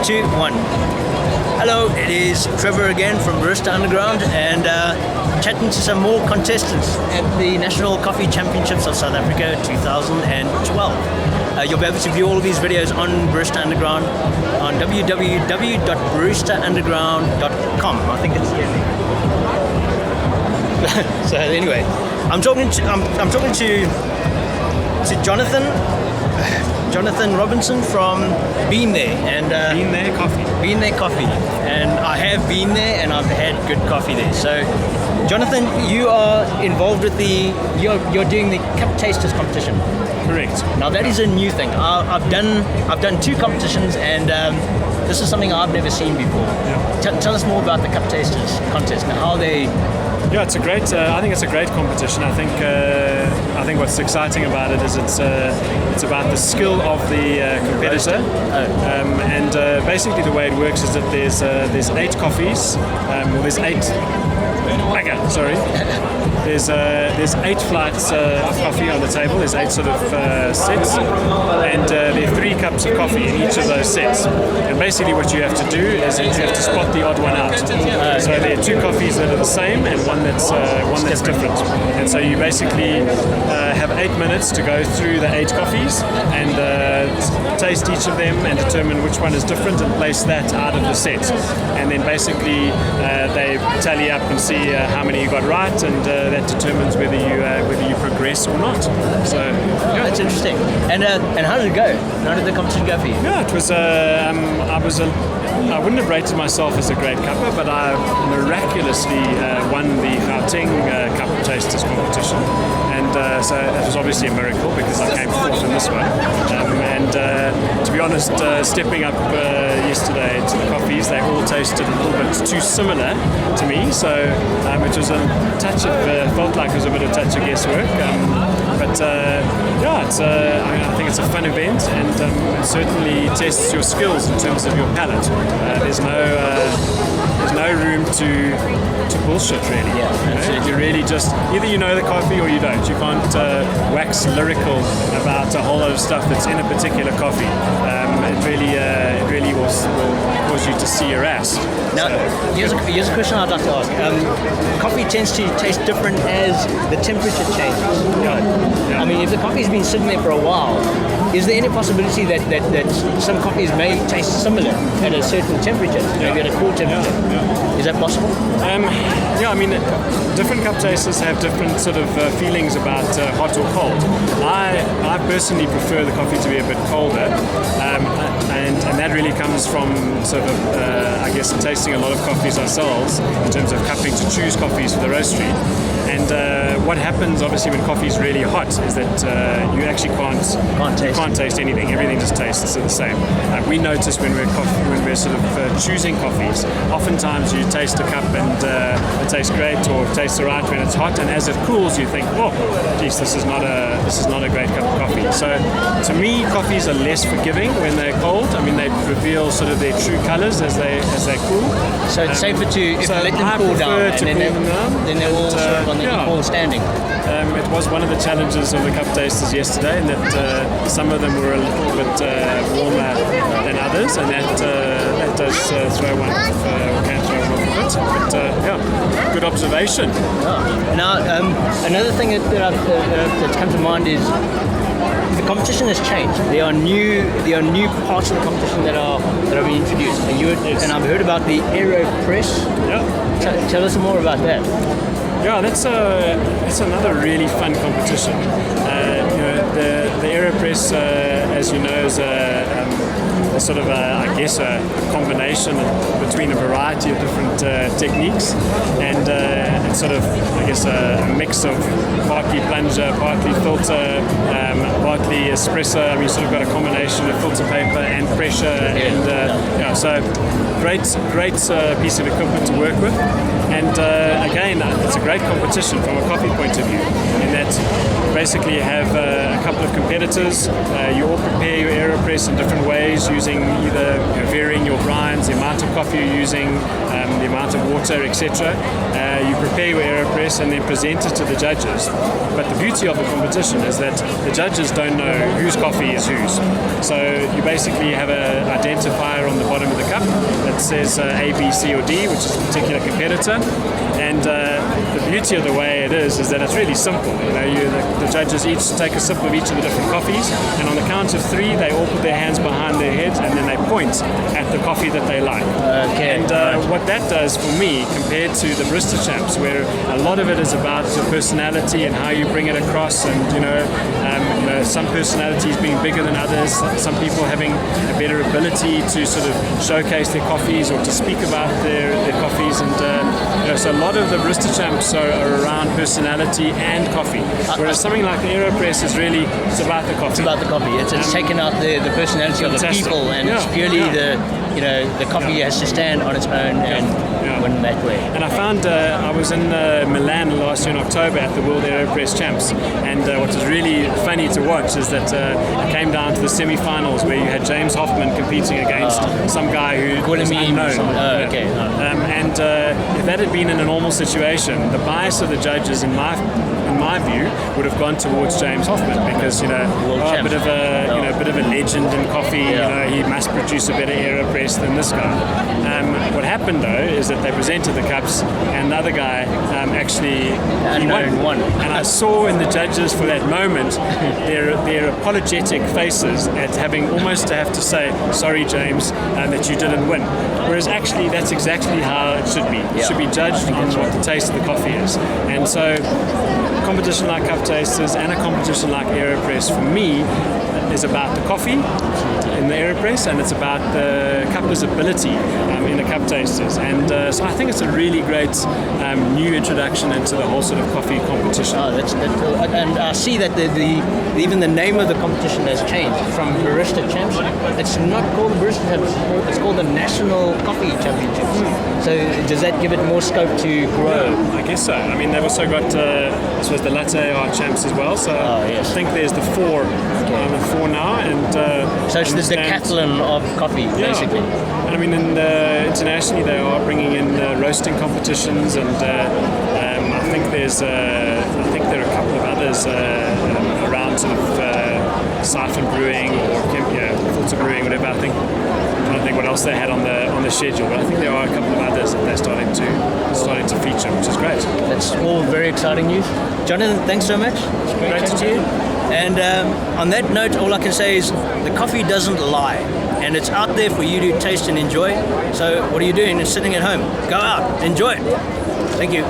2, 1. Hello, it is Trevor again from Barista Underground, and chatting to some more contestants at the National Coffee Championships of South Africa 2012. You'll be able to view all of these videos on Barista Underground on www.baristaunderground.com. I think it's here. So anyway, I'm talking to Jonothan Robinson from Been There, and Been There Coffee, and I have been there and I've had good coffee there. So Jonathan, you are involved with you're doing the Cup Tasters competition. Correct. Now that is a new thing. I've done 2 competitions, and this is something I've never seen before. Yeah. Tell us more about the Cup Tasters contest and how they. Yeah, it's a great. I think it's a great competition. I think what's exciting about it is it's about the skill of the competitor, and basically the way it works is that there's 8 coffees. There's 8. Okay, sorry. There's 8 flights of coffee on the table. There's 8 sort of sets, and there are 3 cups of coffee in each of those sets. And basically, what you have to do is you have to spot the odd one out. So there are 2 coffees that are the same and one that's different. And so you basically have 8 minutes to go through the 8 coffees and taste each of them and determine which one is different and place that out of the set. And then basically they tally up and see how many you got right, and that determines whether you progress or not. So yeah, it's interesting. And how did it go? How did the competition go for you? Yeah, it was. I wouldn't have rated myself as a great cupper, but I miraculously won the Gauteng Cup Tasters competition, and so that was obviously a miracle because I came 4th in this one. And to be honest, stepping up yesterday to the coffees, they all tasted a little bit too similar to me, so it was a touch of felt like it was a bit of touch of guesswork. But yeah, it's I think it's a fun event, and it certainly tests your skills in terms of your palate. There's no room to bullshit, really. Yeah, you really just either you know the coffee or you don't. You can't wax lyrical about a whole lot of stuff that's in a particular coffee. It really will cause you to see your ass. Now, here's a question I'd like to ask. Coffee tends to taste different as the temperature changes. Yeah. I mean, if the coffee's been sitting there for a while, is there any possibility that some coffees may taste similar at a certain temperature, maybe at a cool temperature? Yeah. Is that possible? Yeah, I mean, different cup tasters have different sort of feelings about hot or cold. I personally prefer the coffee to be a bit colder, and that really comes from sort of, I guess, tasting a lot of coffees ourselves in terms of cupping to choose coffees for the roastery. And what happens, obviously, when coffee is really hot is that you actually can't taste anything. Everything just tastes the same. We notice when we're sort of choosing coffees, oftentimes you taste a cup and it tastes great or it tastes alright when it's hot, and as it cools, you think, oh, geez, this is not a great cup of coffee. So, to me, coffees are less forgiving when they're cold. I mean, they reveal sort of their true colours as they cool. So it's safer to let them cool down, and then they're all sort of on the equal standing. It was one of the challenges of the Cup Tasters yesterday, in that some of them were a little bit warmer than others, and that does throw one off, or can throw one off a bit. But yeah, good observation. Yeah. Now, another thing that's come to mind is the competition has changed. There are new parts of the competition that are being introduced, and I've heard about the AeroPress. Yeah. Tell us more about that. Yeah, that's another really fun competition. The AeroPress, as you know, is a sort of a combination between a variety of different techniques, and it's sort of, I guess, a mix of partly plunger, partly filter, partly espresso. I mean, you sort of got a combination of filter paper and pressure, and so great piece of equipment to work with. And again, it's a great competition from a coffee point of view, in that basically you have a couple of competitors. You all prepare your AeroPress in different ways, using either varying your grinds, the amount of coffee you're using, the amount of water, etc. You prepare your AeroPress and then present it to the judges. But the beauty of the competition is that the judges don't know whose coffee is whose. So you basically have an identifier on the bottom of the cup that says A, B, C, or D, which is a particular competitor. And the beauty of the way it is that it's really simple. The judges each take a sip of each of the different coffees, and on the count of 3, they all put their hands behind their heads, and then they point at the coffee that they like. Okay. And what that does for me, compared to the Barista Champs, where a lot of it is about your personality and how you bring it across, and some personalities being bigger than others, some people having a better ability to sort of showcase their coffees or to speak about their coffees, and so a lot of the Barista Champs are around personality and coffee, whereas something like the AeroPress is really, it's about the coffee. It's about the coffee. It's taken out the personality of the people, and it's purely the coffee has to stand on its own and win that way. And I found I was in Milan last year in October at the World AeroPress Champs, and what was really funny to watch is that it came down to the semi-finals where you had James Hoffman competing against some guy who was unknown. Okay. And if that had been in a normal situation, the bias of the judges, in my view, would have gone towards James Hoffman because a bit of a legend in coffee. He must produce a better AeroPress than this guy. What happened though is that they presented the cups, and the other guy actually won. And I saw in the judges for that moment their apologetic faces at having almost to have to say, sorry James, that you didn't win. Whereas actually that's exactly how it should be. It should be judged on what the taste of the coffee is. And so a competition like Cup Tasters and a competition like AeroPress for me is about the coffee in the AeroPress, and it's about the cupper's ability in the Cup Tasters. And so I think it's a really great new introduction into the whole sort of coffee competition. And I see that even the name of the competition has changed from Barista Champs. It's not called the Barista Champs, it's called the National Coffee Championships. So does that give it more scope to grow? I guess so. I mean, they've also got this was the Latte Art Champs as well. So I think there's the four now, and so it's the decathlon of coffee, basically. And I mean, internationally they are bringing in roasting competitions, and I think there are a couple of others around sort of siphon brewing or filter brewing, whatever. I don't think what else they had on the schedule, but I think there are a couple of others that they're starting to feature, which is great. That's all very exciting news. Jonathan, thanks so much. It's great to see you. And on that note, all I can say is the coffee doesn't lie, and it's out there for you to taste and enjoy. So what are you doing? You're sitting at home. Go out, enjoy it. Thank you.